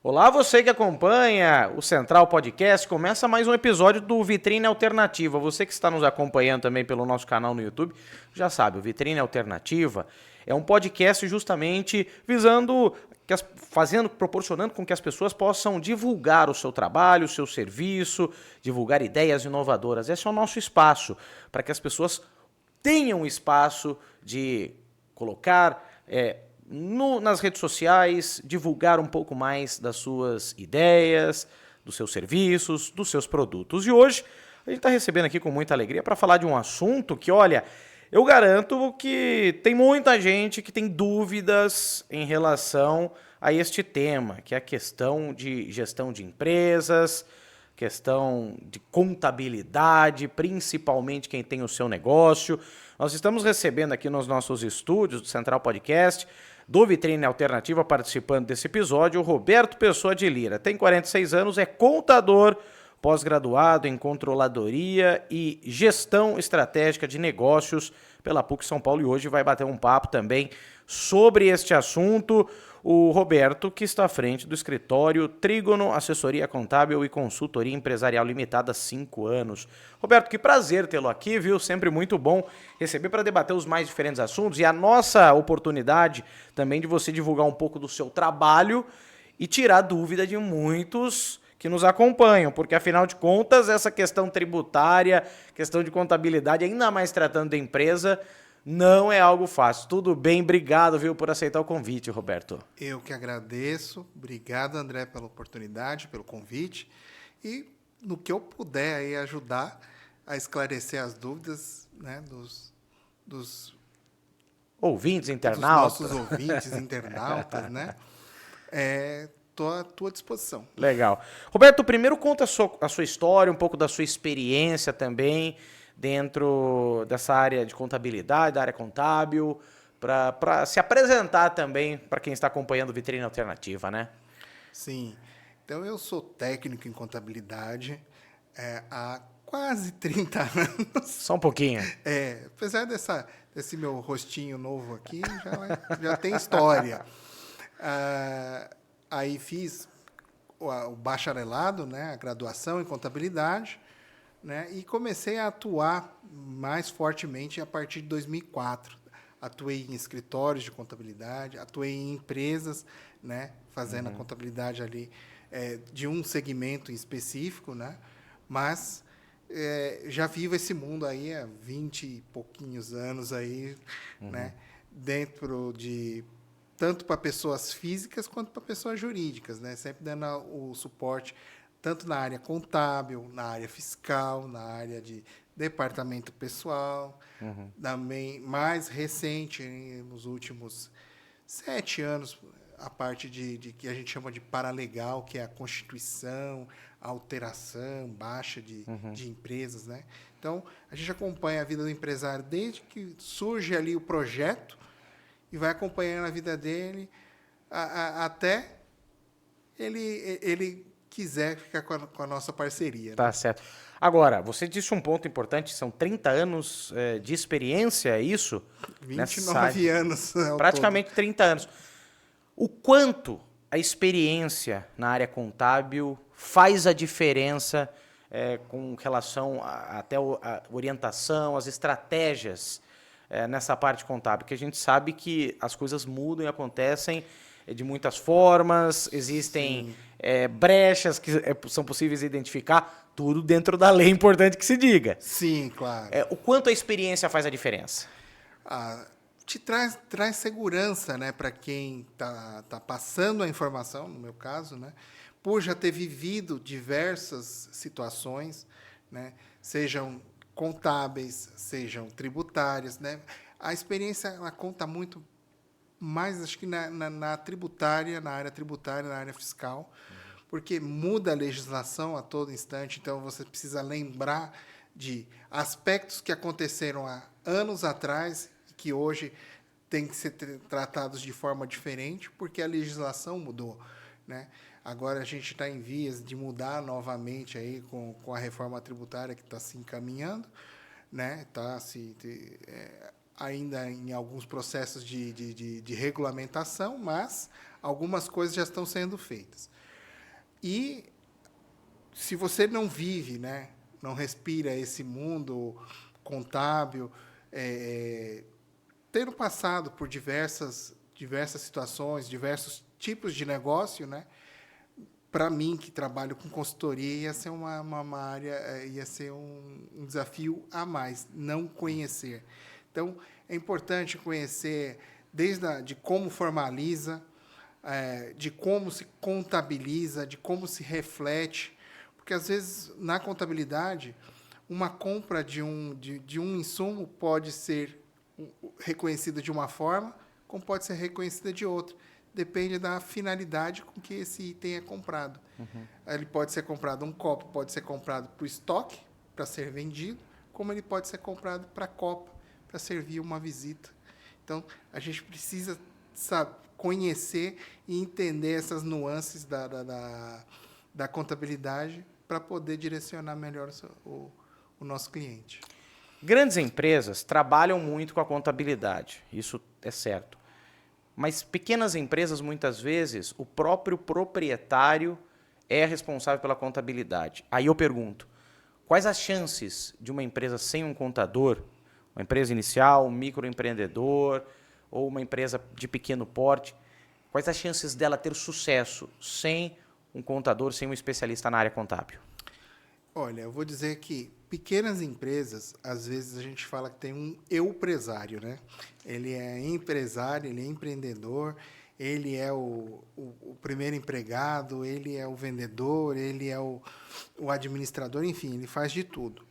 Olá, você que acompanha o Central Podcast. Começa mais um episódio do Vitrine Alternativa. Você que está nos acompanhando também pelo nosso canal no YouTube, já sabe, o Vitrine Alternativa é um podcast justamente visando, proporcionando com que as pessoas possam divulgar o seu trabalho, o seu serviço, divulgar ideias inovadoras. Esse é o nosso espaço, para que as pessoas tenham espaço de colocar nas redes sociais, divulgar um pouco mais das suas ideias, dos seus serviços, dos seus produtos. E hoje a gente está recebendo aqui com muita alegria para falar de um assunto que, olha, eu garanto que tem muita gente que tem dúvidas em relação a este tema, que é a questão de gestão de empresas, questão de contabilidade, principalmente quem tem o seu negócio. Nós estamos recebendo aqui nos nossos estúdios do Central Podcast, do Vitrine Alternativa, participando desse episódio, o Roberto Pessoa de Lira. Tem 46 anos, é contador, pós-graduado em controladoria e gestão estratégica de negócios pela PUC São Paulo, e hoje vai bater um papo também sobre este assunto. O Roberto, que está à frente do escritório Trígono Assessoria Contábil e Consultoria Empresarial Limitada há 5 anos. Roberto, que prazer tê-lo aqui, viu? Sempre muito bom receber para debater os mais diferentes assuntos e a nossa oportunidade também de você divulgar um pouco do seu trabalho e tirar dúvida de muitos que nos acompanham, porque afinal de contas essa questão tributária, questão de contabilidade, ainda mais tratando da empresa, não é algo fácil. Tudo bem? Obrigado, viu, por aceitar o convite, Roberto. Eu que agradeço. Obrigado, André, pela oportunidade, pelo convite. E no que eu puder aí ajudar a esclarecer as dúvidas, né, dos ouvintes, internautas. Dos nossos ouvintes, internautas, né? Estou à tua disposição. Legal. Roberto, primeiro conta a sua história, um pouco da sua experiência também dentro dessa área de contabilidade, da área contábil, para se apresentar também para quem está acompanhando o Vitrine Alternativa, né? Sim. Então, eu sou técnico em contabilidade há quase 30 anos. Só um pouquinho. Apesar desse meu rostinho novo aqui, já tem história. Aí fiz o bacharelado, né, a graduação em contabilidade, né, e comecei a atuar mais fortemente a partir de 2004. Atuei em escritórios de contabilidade, atuei em empresas, né, fazendo a contabilidade ali de um segmento em específico, né, mas já vivo esse mundo aí há 20 e pouquinhos anos aí, né, dentro de tanto para pessoas físicas quanto para pessoas jurídicas, né, sempre dando o suporte tanto na área contábil, na área fiscal, na área de departamento pessoal, também mais recente, nos últimos 7 anos, a parte de que a gente chama de paralegal, que é a constituição, a alteração, baixa de empresas, né? Então, a gente acompanha a vida do empresário desde que surge ali o projeto e vai acompanhando a vida dele até ele quiser ficar com a nossa parceria. Tá, né? Certo. Agora, você disse um ponto importante, são 30 anos de experiência, é isso? 29 anos. Praticamente 30 anos. O quanto a experiência na área contábil faz a diferença com relação até a orientação, as estratégias nessa parte contábil? Porque a gente sabe que as coisas mudam e acontecem de muitas formas, existem brechas que são possíveis de identificar, tudo dentro da lei, é importante que se diga. Sim, claro. O quanto a experiência faz a diferença? Te traz segurança, né, para quem tá passando a informação, no meu caso, né, por já ter vivido diversas situações, né, sejam contábeis, sejam tributárias, né. A experiência ela conta muito mais, acho que na tributária, na área tributária, na área fiscal, porque muda a legislação a todo instante, então você precisa lembrar de aspectos que aconteceram há anos atrás e que hoje têm que ser tratados de forma diferente, porque a legislação mudou, né? Agora a gente está em vias de mudar novamente aí com a reforma tributária que está se encaminhando, né? Ainda em alguns processos de regulamentação, mas algumas coisas já estão sendo feitas. E se você não vive, né, não respira esse mundo contábil, tendo passado por diversas situações, diversos tipos de negócio, né, para mim, que trabalho com consultoria, ia ser uma área, ia ser um desafio a mais, não conhecer. Então, é importante conhecer de como formaliza, de como se contabiliza, de como se reflete, porque, às vezes, na contabilidade, uma compra de um insumo pode ser reconhecida de uma forma, como pode ser reconhecida de outra. Depende da finalidade com que esse item é comprado. Ele pode ser comprado um copo, pode ser comprado para o estoque, para ser vendido, como ele pode ser comprado para a copa, para servir uma visita. Então, a gente precisa conhecer e entender essas nuances da contabilidade para poder direcionar melhor o nosso cliente. Grandes empresas trabalham muito com a contabilidade, isso é certo. Mas pequenas empresas, muitas vezes, o próprio proprietário é responsável pela contabilidade. Aí eu pergunto, quais as chances de uma empresa sem um contador, uma empresa inicial, um microempreendedor ou uma empresa de pequeno porte, quais as chances dela ter sucesso sem um contador, sem um especialista na área contábil? Olha, eu vou dizer que pequenas empresas, às vezes a gente fala que tem um empresário, né? Ele é empresário, ele é empreendedor, ele é o primeiro empregado, ele é o vendedor, ele é o administrador, enfim, ele faz de tudo.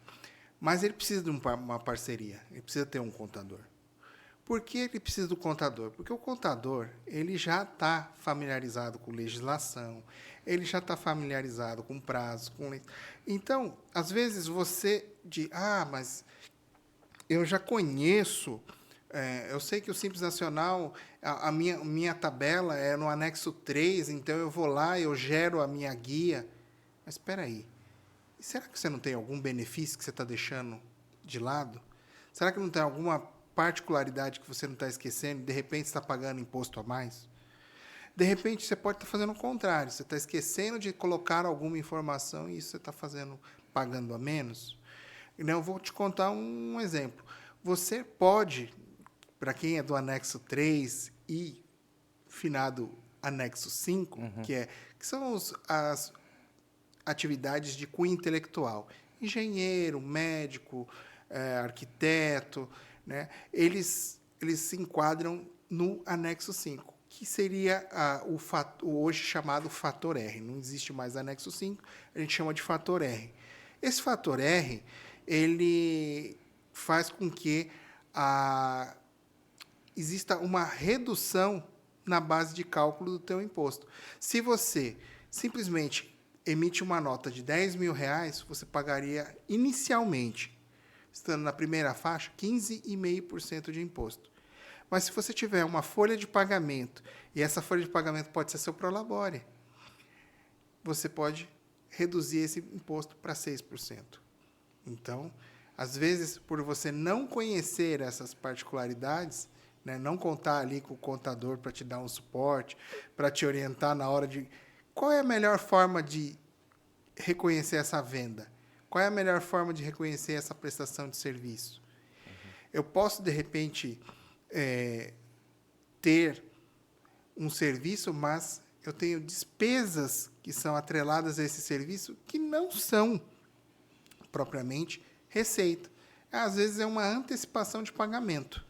Mas ele precisa de uma parceria, ele precisa ter um contador. Por que ele precisa do contador? Porque o contador ele já está familiarizado com legislação, ele já está familiarizado com prazos, com lei. Então, às vezes você diz, mas eu já conheço, eu sei que o Simples Nacional, a minha tabela é no anexo 3, então eu vou lá, eu gero a minha guia. Mas espera aí, será que você não tem algum benefício que você está deixando de lado? Será que não tem alguma particularidade que você não está esquecendo, de repente está pagando imposto a mais? De repente, você pode estar fazendo o contrário, você está esquecendo de colocar alguma informação e isso você está pagando a menos. Eu vou te contar um exemplo. Você pode, para quem é do anexo 3 e finado anexo 5, que são as atividades de cunho intelectual, engenheiro, médico, arquiteto, né? Eles se enquadram no anexo 5, que seria o hoje chamado fator R. Não existe mais anexo 5, a gente chama de fator R. Esse fator R, ele faz com que exista uma redução na base de cálculo do teu imposto. Se você simplesmente emite uma nota de R$10.000, você pagaria inicialmente, estando na primeira faixa, 15,5% de imposto. Mas se você tiver uma folha de pagamento, e essa folha de pagamento pode ser seu prolabore, você pode reduzir esse imposto para 6%. Então, às vezes, por você não conhecer essas particularidades, né, não contar ali com o contador para te dar um suporte, para te orientar na hora de... Qual é a melhor forma de reconhecer essa venda? Qual é a melhor forma de reconhecer essa prestação de serviço? Eu posso, de repente, ter um serviço, mas eu tenho despesas que são atreladas a esse serviço que não são propriamente receita. Às vezes é uma antecipação de pagamento.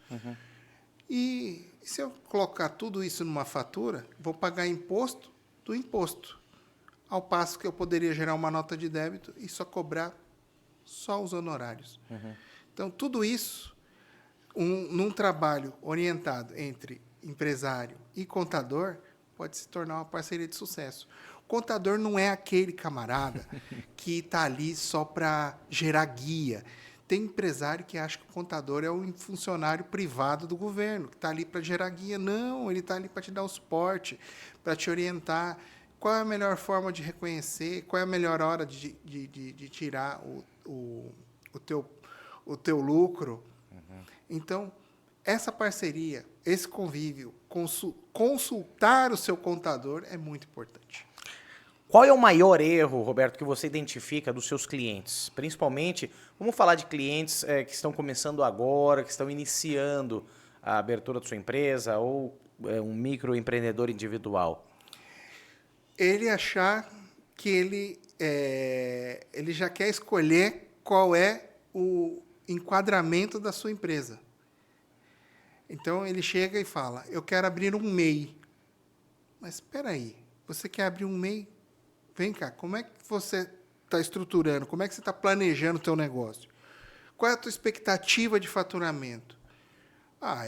E se eu colocar tudo isso numa fatura, vou pagar imposto do imposto. Ao passo que eu poderia gerar uma nota de débito e só cobrar só os honorários. Então, tudo isso, num trabalho orientado entre empresário e contador, pode se tornar uma parceria de sucesso. O contador não é aquele camarada que está ali só para gerar guia. Tem empresário que acha que o contador é um funcionário privado do governo, que está ali para gerar guia. Não, ele está ali para te dar o suporte, para te orientar. Qual é a melhor forma de reconhecer? Qual é a melhor hora de tirar o teu lucro? Então, essa parceria, esse convívio, consultar o seu contador é muito importante. Qual é o maior erro, Roberto, que você identifica dos seus clientes? Principalmente, vamos falar de clientes que estão começando agora, que estão iniciando a abertura da sua empresa ou um microempreendedor individual. Ele achar que ele já quer escolher qual é o enquadramento da sua empresa. Então, ele chega e fala, eu quero abrir um MEI. Mas espera aí, você quer abrir um MEI? Vem cá, como é que você está estruturando? Como é que você está planejando o teu negócio? Qual é a tua expectativa de faturamento?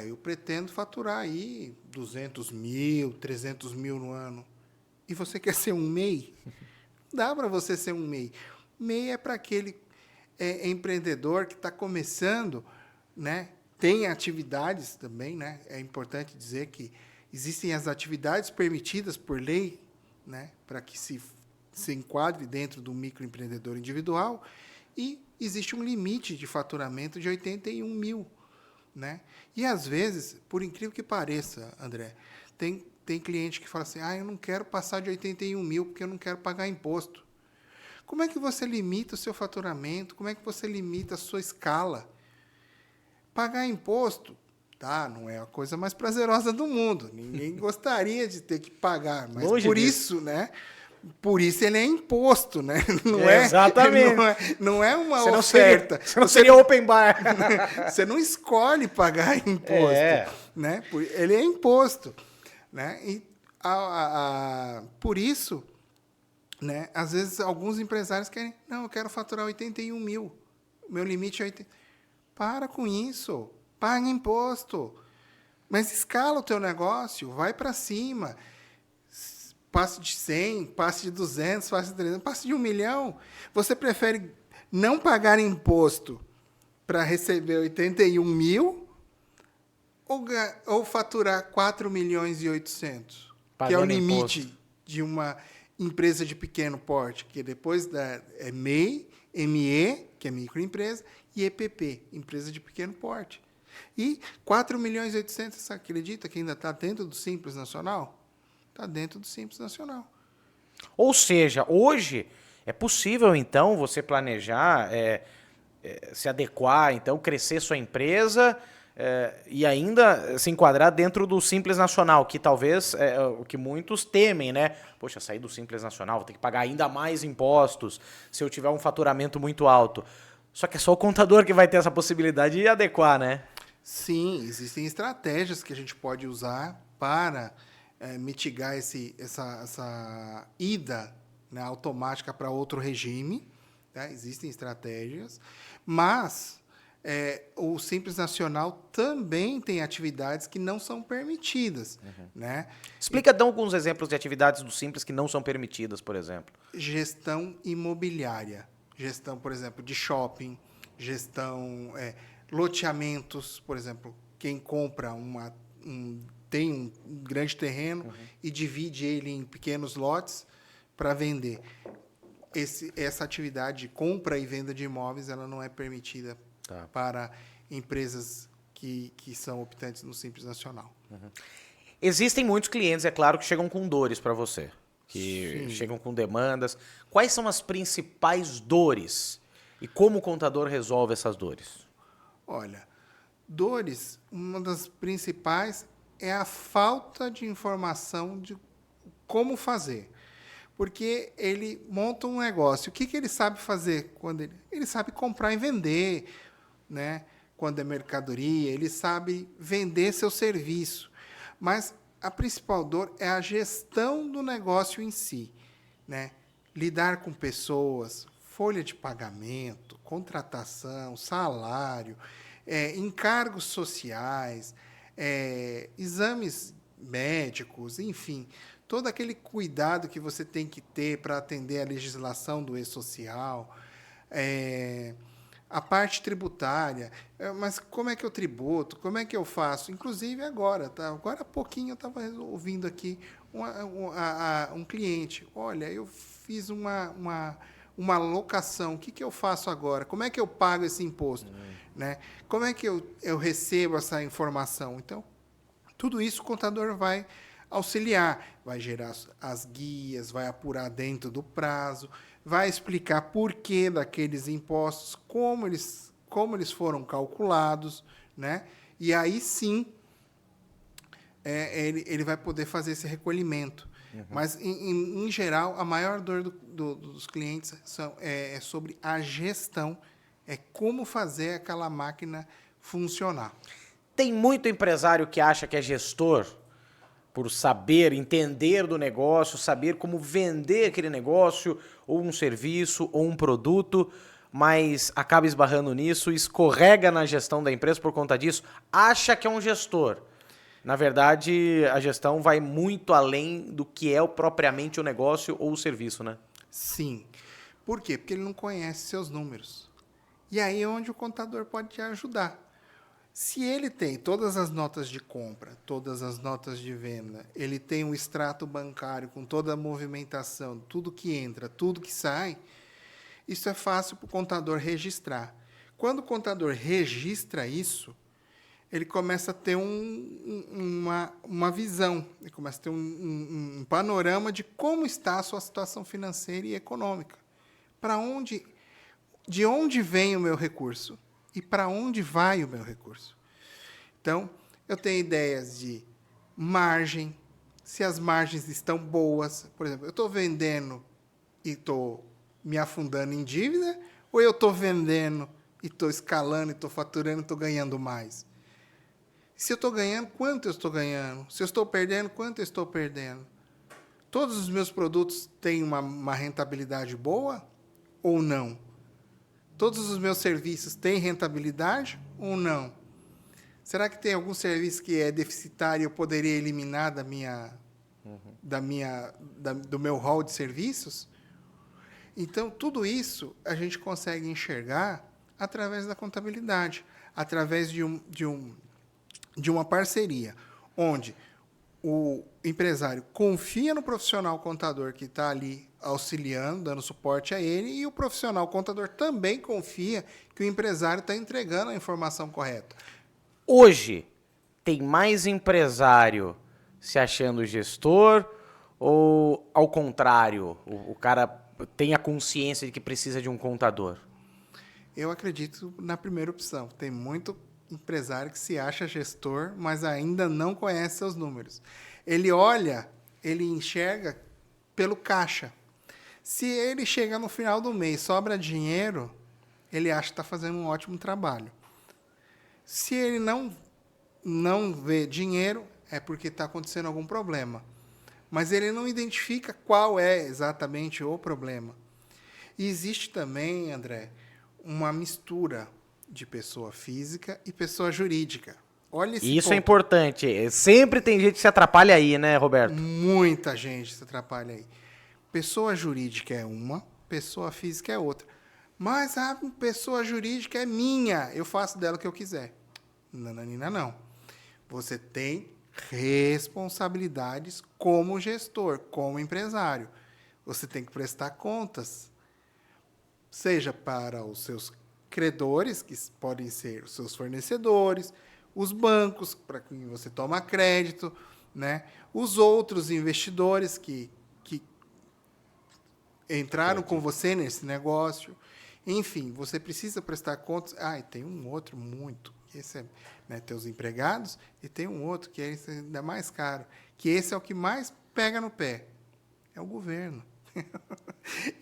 Eu pretendo faturar aí 200 mil, 300 mil no ano. E você quer ser um MEI? Dá para você ser um MEI. MEI é para aquele empreendedor que está começando, né? Tem atividades também, né? É importante dizer que existem as atividades permitidas por lei, né? Para que se enquadre dentro do microempreendedor individual, e existe um limite de faturamento de 81 mil. Né? E, às vezes, por incrível que pareça, André, tem cliente que fala assim, eu não quero passar de 81 mil porque eu não quero pagar imposto. Como é que você limita o seu faturamento? Como é que você limita a sua escala? Pagar imposto, não é a coisa mais prazerosa do mundo. Ninguém gostaria de ter que pagar, mas Longe por disso. isso, né? Por isso ele é imposto, né? Exatamente. Não é uma Você oferta. Você não seria open bar. Você não escolhe pagar imposto. Né? Ele é imposto. Né? E, por isso, né, às vezes, alguns empresários querem... Não, eu quero faturar 81 mil. O meu limite é 80... Para com isso. Paga imposto. Mas escala o teu negócio. Vai para cima. Passe de 100, passe de 200, passe de 300, passe de 1 milhão. Você prefere não pagar imposto para receber 81 mil ou faturar 4 milhões e 800? Que é o limite imposto de uma empresa de pequeno porte, que depois é MEI, ME, que é microempresa, e EPP, empresa de pequeno porte. E 4 milhões e 800, você acredita que ainda está dentro do Simples Nacional? Está dentro do Simples Nacional. Ou seja, hoje é possível, então, você planejar, se adequar, então, crescer sua empresa e ainda se enquadrar dentro do Simples Nacional, que talvez é o que muitos temem, né? Poxa, sair do Simples Nacional, vou ter que pagar ainda mais impostos se eu tiver um faturamento muito alto. Só que é só o contador que vai ter essa possibilidade de adequar, né? Sim, existem estratégias que a gente pode usar para mitigar essa ida, né, automática para outro regime. Tá? Existem estratégias, mas o Simples Nacional também tem atividades que não são permitidas. Né? Explica, então, alguns exemplos de atividades do Simples que não são permitidas, por exemplo. Gestão imobiliária, gestão, por exemplo, de shopping, gestão, loteamentos, por exemplo, quem compra tem um grande terreno e divide ele em pequenos lotes para vender. Essa atividade de compra e venda de imóveis ela não é permitida para empresas que são optantes no Simples Nacional. Existem muitos clientes, é claro, que chegam com dores para você, que Sim. chegam com demandas. Quais são as principais dores e como o contador resolve essas dores? Olha, dores, uma das principais é a falta de informação de como fazer. Porque ele monta um negócio. O que ele sabe fazer? Ele sabe comprar e vender, né? Quando é mercadoria, ele sabe vender seu serviço. Mas a principal dor é a gestão do negócio em si. Né? Lidar com pessoas, folha de pagamento, contratação, salário, encargos sociais, exames médicos, enfim, todo aquele cuidado que você tem que ter para atender a legislação do e-social, a parte tributária, mas como é que eu tributo, como é que eu faço? Inclusive agora há pouquinho eu estava ouvindo aqui um cliente, olha, eu fiz uma locação, o que eu faço agora? Como é que eu pago esse imposto? Né? Como é que eu recebo essa informação? Então, tudo isso o contador vai auxiliar, vai gerar as guias, vai apurar dentro do prazo, vai explicar por que daqueles impostos, como eles foram calculados, né? E aí sim ele vai poder fazer esse recolhimento. Mas, em geral, a maior dor dos clientes é sobre a gestão, é como fazer aquela máquina funcionar. Tem muito empresário que acha que é gestor por saber, entender do negócio, saber como vender aquele negócio, ou um serviço, ou um produto, mas acaba esbarrando nisso, escorrega na gestão da empresa por conta disso, acha que é um gestor. Na verdade, a gestão vai muito além do que é propriamente o negócio ou o serviço, né? Sim. Por quê? Porque ele não conhece seus números. E aí é onde o contador pode te ajudar. Se ele tem todas as notas de compra, todas as notas de venda, ele tem um extrato bancário com toda a movimentação, tudo que entra, tudo que sai, isso é fácil para o contador registrar. Quando o contador registra isso, ele começa a ter uma visão, ele começa a ter um panorama de como está a sua situação financeira e econômica. De onde vem o meu recurso e para onde vai o meu recurso. Então, eu tenho ideias de margem, se as margens estão boas. Por exemplo, eu estou vendendo e estou me afundando em dívida, ou eu estou vendendo e estou escalando, e estou faturando e estou ganhando mais? Se eu estou ganhando, quanto eu estou ganhando? Se eu estou perdendo, quanto eu estou perdendo? Todos os meus produtos têm uma rentabilidade boa ou não? Todos os meus serviços têm rentabilidade ou não? Será que tem algum serviço que é deficitário e eu poderia eliminar do meu hall de serviços? Então, tudo isso a gente consegue enxergar através da contabilidade, através de uma parceria, onde o empresário confia no profissional contador que está ali auxiliando, dando suporte a ele, e o profissional contador também confia que o empresário está entregando a informação correta. Hoje, tem mais empresário se achando gestor ou, ao contrário, o cara tem a consciência de que precisa de um contador? Eu acredito na primeira opção. Tem muito empresário que se acha gestor, mas ainda não conhece seus números. Ele olha, ele enxerga pelo caixa. Se ele chega no final do mês, sobra dinheiro, ele acha que está fazendo um ótimo trabalho. Se ele não vê dinheiro, é porque está acontecendo algum problema. Mas ele não identifica qual é exatamente o problema. E existe também, André, uma mistura de pessoa física e pessoa jurídica. Olha esse Isso ponto. é importante. Sempre tem gente que se atrapalha aí, né, Roberto? Muita gente se atrapalha aí. Pessoa jurídica é uma, pessoa física é outra. Mas a pessoa jurídica é minha, eu faço dela o que eu quiser. Nananina, não. Você tem responsabilidades como gestor, como empresário. Você tem que prestar contas, seja para os seus credores, que podem ser os seus fornecedores, os bancos, para quem você toma crédito, né? Os outros investidores que entraram com você nesse negócio. Enfim, você precisa prestar contas. E tem um outro muito. Esse é, né, teus empregados, e tem um outro que é ainda mais caro, que esse é o que mais pega no pé. É o governo.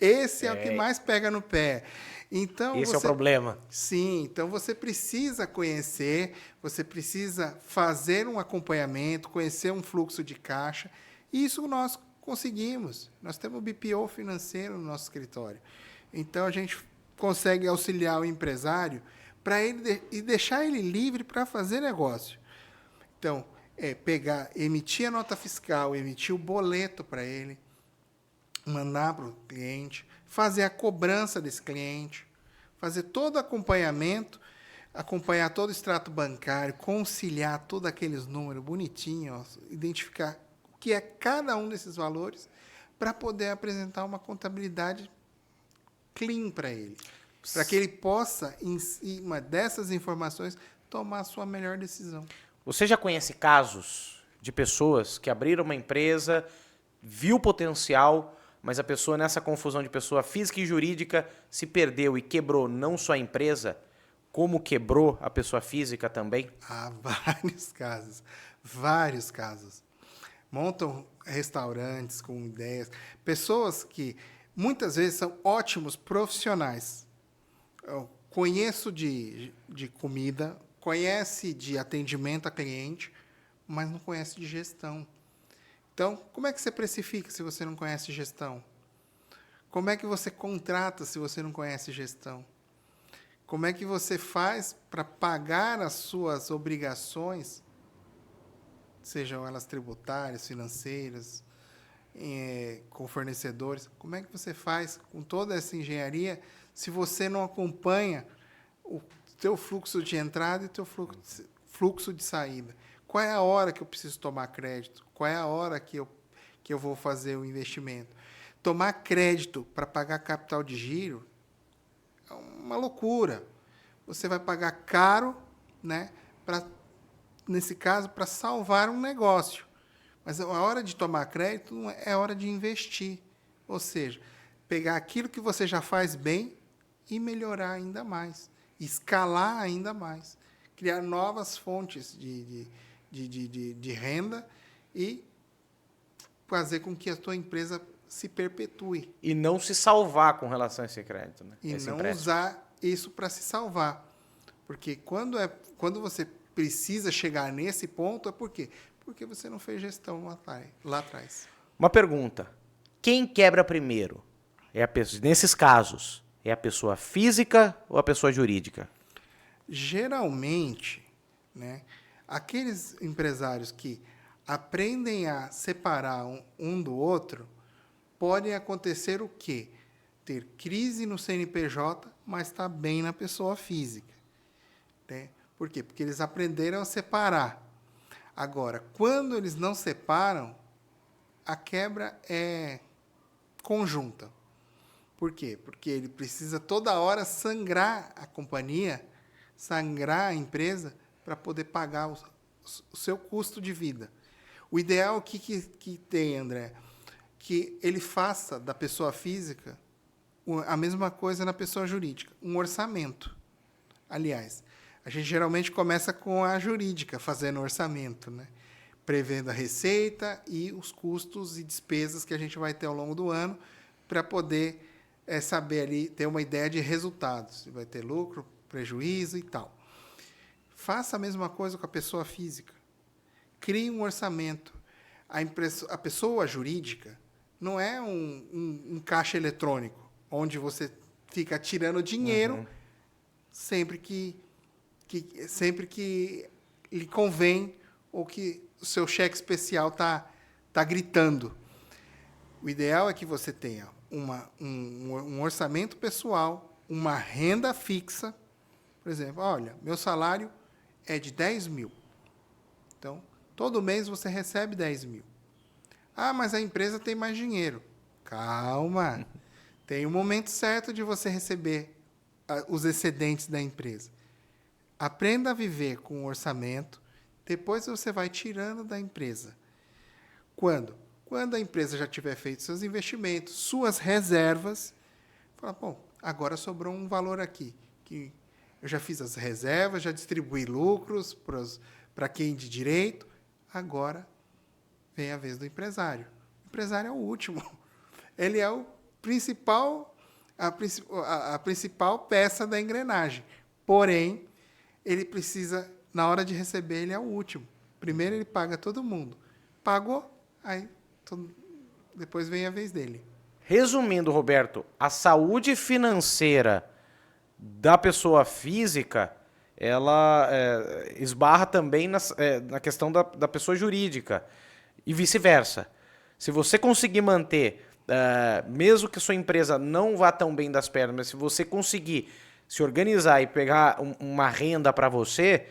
Esse é o que mais pega no pé. Então, Esse é o problema. Sim, então você precisa conhecer, você precisa fazer um acompanhamento, conhecer um fluxo de caixa. Isso nós conseguimos. Nós temos o BPO financeiro no nosso escritório. Então, a gente consegue auxiliar o empresário para ele e deixar ele livre para fazer negócio. Então, emitir a nota fiscal, emitir o boleto para ele, mandar para o cliente, fazer a cobrança desse cliente, fazer todo o acompanhamento, acompanhar todo o extrato bancário, conciliar todos aqueles números bonitinhos, identificar o que é cada um desses valores para poder apresentar uma contabilidade clean para ele, para que ele possa, em cima dessas informações, tomar a sua melhor decisão. Você já conhece casos de pessoas que abriram uma empresa, viu potencial, mas a pessoa nessa confusão de pessoa física e jurídica se perdeu e quebrou não só a empresa, como quebrou a pessoa física também? Há vários casos, vários casos. Montam restaurantes com ideias, pessoas que muitas vezes são ótimos profissionais. Eu conheço de comida, conhece de atendimento a cliente, mas não conhece de gestão. Então, como é que você precifica se você não conhece gestão? Como é que você contrata se você não conhece gestão? Como é que você faz para pagar as suas obrigações, sejam elas tributárias, financeiras, com fornecedores? Como é que você faz com toda essa engenharia se você não acompanha o teu fluxo de entrada e o teu fluxo de saída? Qual é a hora que eu preciso tomar crédito? Qual é a hora que eu vou fazer o investimento? Tomar crédito para pagar capital de giro é uma loucura. Você vai pagar caro, né, nesse caso, para salvar um negócio. Mas a hora de tomar crédito é a hora de investir. Ou seja, pegar aquilo que você já faz bem e melhorar ainda mais. Escalar ainda mais. Criar novas fontes de renda e fazer com que a tua empresa se perpetue. E não se salvar com relação a esse crédito, né? E esse não empréstimo. usar isso para se salvar. Porque quando você precisa chegar nesse ponto, é por quê? Porque você não fez gestão lá atrás. Uma pergunta. Quem quebra primeiro? Nesses casos, é a pessoa física ou a pessoa jurídica? Geralmente, né, aqueles empresários que aprendem a separar um do outro, podem acontecer o quê? Ter crise no CNPJ, mas está bem na pessoa física. Né? Por quê? Porque eles aprenderam a separar. Agora, quando eles não separam, a quebra é conjunta. Por quê? Porque ele precisa toda hora sangrar a companhia, sangrar a empresa para poder pagar o seu custo de vida. O ideal que tem, André, que ele faça da pessoa física a mesma coisa na pessoa jurídica, um orçamento. Aliás, a gente geralmente começa com a jurídica, fazendo orçamento, né? Prevendo a receita e os custos e despesas que a gente vai ter ao longo do ano para poder saber ali, ter uma ideia de resultados. Se vai ter lucro, prejuízo e tal. Faça a mesma coisa com a pessoa física. Crie um orçamento. A pessoa jurídica não é um caixa eletrônico, onde você fica tirando dinheiro sempre que lhe convém ou que o seu cheque especial tá gritando. O ideal é que você tenha um orçamento pessoal, uma renda fixa. Por exemplo, olha, meu salário é de 10 mil. Então, todo mês você recebe 10 mil. Ah, mas a empresa tem mais dinheiro. Calma. Tem um momento certo de você receber os excedentes da empresa. Aprenda a viver com o orçamento, depois você vai tirando da empresa. Quando? Quando a empresa já tiver feito seus investimentos, suas reservas, fala, bom, agora sobrou um valor aqui, que eu já fiz as reservas, já distribuí lucros para quem de direito, agora vem a vez do empresário. O empresário é o último. Ele é a principal peça da engrenagem. Porém, ele precisa, na hora de receber, ele é o último. Primeiro ele paga todo mundo. Pagou, aí depois vem a vez dele. Resumindo, Roberto, a saúde financeira da pessoa física, ela esbarra também na questão da pessoa jurídica e vice-versa. Se você conseguir manter, mesmo que sua empresa não vá tão bem das pernas, mas se você conseguir se organizar e pegar uma renda para você,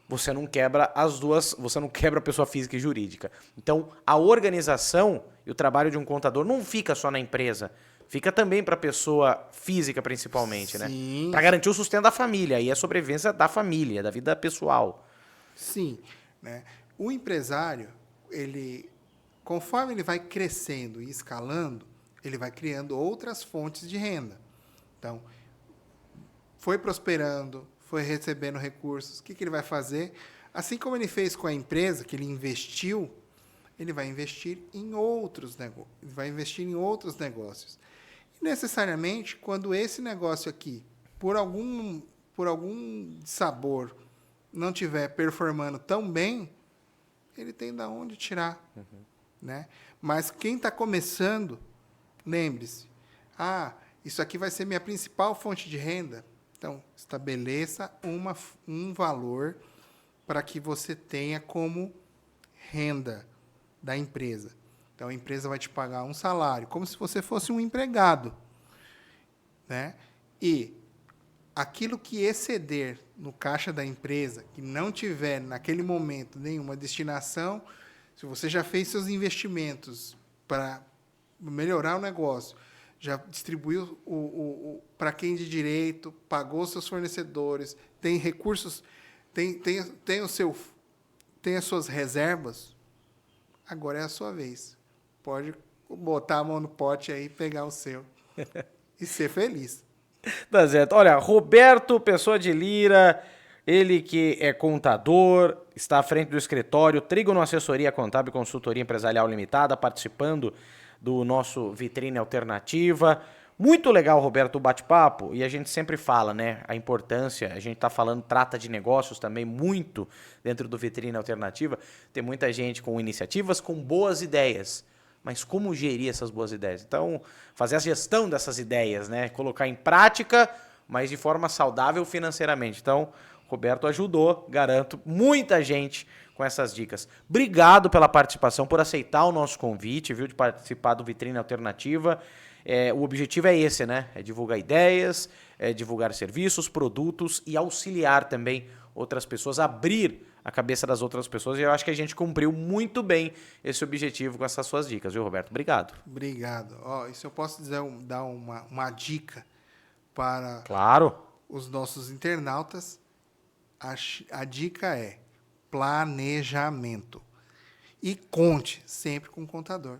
você não quebra as duas, você não quebra a pessoa física e jurídica. Então, a organização e o trabalho de um contador não fica só na empresa, fica também para a pessoa física principalmente, né? Para garantir o sustento da família e a sobrevivência da família, da vida pessoal. Sim, né? O empresário, conforme ele vai crescendo e escalando, ele vai criando outras fontes de renda. Então, foi prosperando, foi recebendo recursos. O que ele vai fazer? Assim como ele fez com a empresa, que ele investiu, ele vai investir em outros negócios. E necessariamente, quando esse negócio aqui, por algum sabor, não estiver performando tão bem, ele tem de onde tirar. Né? Mas quem está começando, lembre-se, isso aqui vai ser minha principal fonte de renda. Então, estabeleça um valor para que você tenha como renda da empresa. Então, a empresa vai te pagar um salário, como se você fosse um empregado. Né? E aquilo que exceder no caixa da empresa, que não tiver, naquele momento, nenhuma destinação, se você já fez seus investimentos para melhorar o negócio, já distribuiu para quem de direito, pagou seus fornecedores, tem recursos, tem as suas reservas, agora é a sua vez. Pode botar a mão no pote aí, pegar o seu e ser feliz. Tá certo. Olha, Roberto, pessoa de Lira, ele que é contador, está à frente do escritório Trígono Assessoria Contábil e Consultoria Empresarial Limitada, participando do nosso Vitrine Alternativa. Muito legal, Roberto, o bate-papo, e a gente sempre fala, né, a importância, a gente tá falando, trata de negócios também muito dentro do Vitrine Alternativa, tem muita gente com iniciativas, com boas ideias, mas como gerir essas boas ideias? Então, fazer a gestão dessas ideias, né, colocar em prática, mas de forma saudável financeiramente. Então, Roberto ajudou, garanto, muita gente com essas dicas. Obrigado pela participação, por aceitar o nosso convite, viu, de participar do Vitrine Alternativa. O objetivo é esse, né? É divulgar ideias, é divulgar serviços, produtos e auxiliar também outras pessoas, abrir a cabeça das outras pessoas. E eu acho que a gente cumpriu muito bem esse objetivo com essas suas dicas, viu, Roberto? Obrigado. Obrigado. E se eu posso dar uma dica para os nossos internautas, a dica é planejamento. E conte sempre com o contador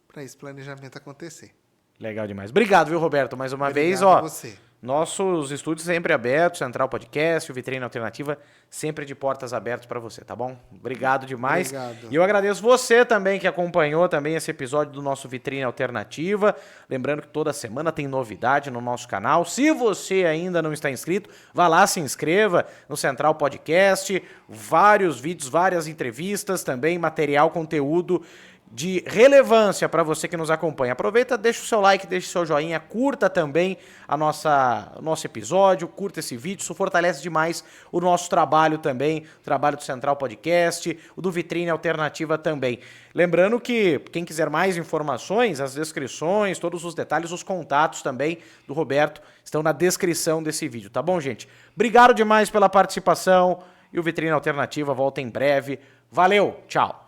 para esse planejamento acontecer. Legal demais. Obrigado, viu, Roberto? Mais uma vez, a você. Nossos estúdios sempre abertos, Central Podcast, o Vitrine Alternativa, sempre de portas abertas para você, tá bom? Obrigado demais. Obrigado. E eu agradeço você também que acompanhou também esse episódio do nosso Vitrine Alternativa. Lembrando que toda semana tem novidade no nosso canal. Se você ainda não está inscrito, vá lá, se inscreva no Central Podcast. Vários vídeos, várias entrevistas também, material, conteúdo de relevância para você que nos acompanha. Aproveita, deixa o seu like, deixa o seu joinha, curta também o nosso episódio, curta esse vídeo, isso fortalece demais o nosso trabalho também, o trabalho do Central Podcast, o do Vitrine Alternativa também. Lembrando que quem quiser mais informações, as descrições, todos os detalhes, os contatos também do Roberto estão na descrição desse vídeo, tá bom, gente? Obrigado demais pela participação e o Vitrine Alternativa volta em breve. Valeu, tchau!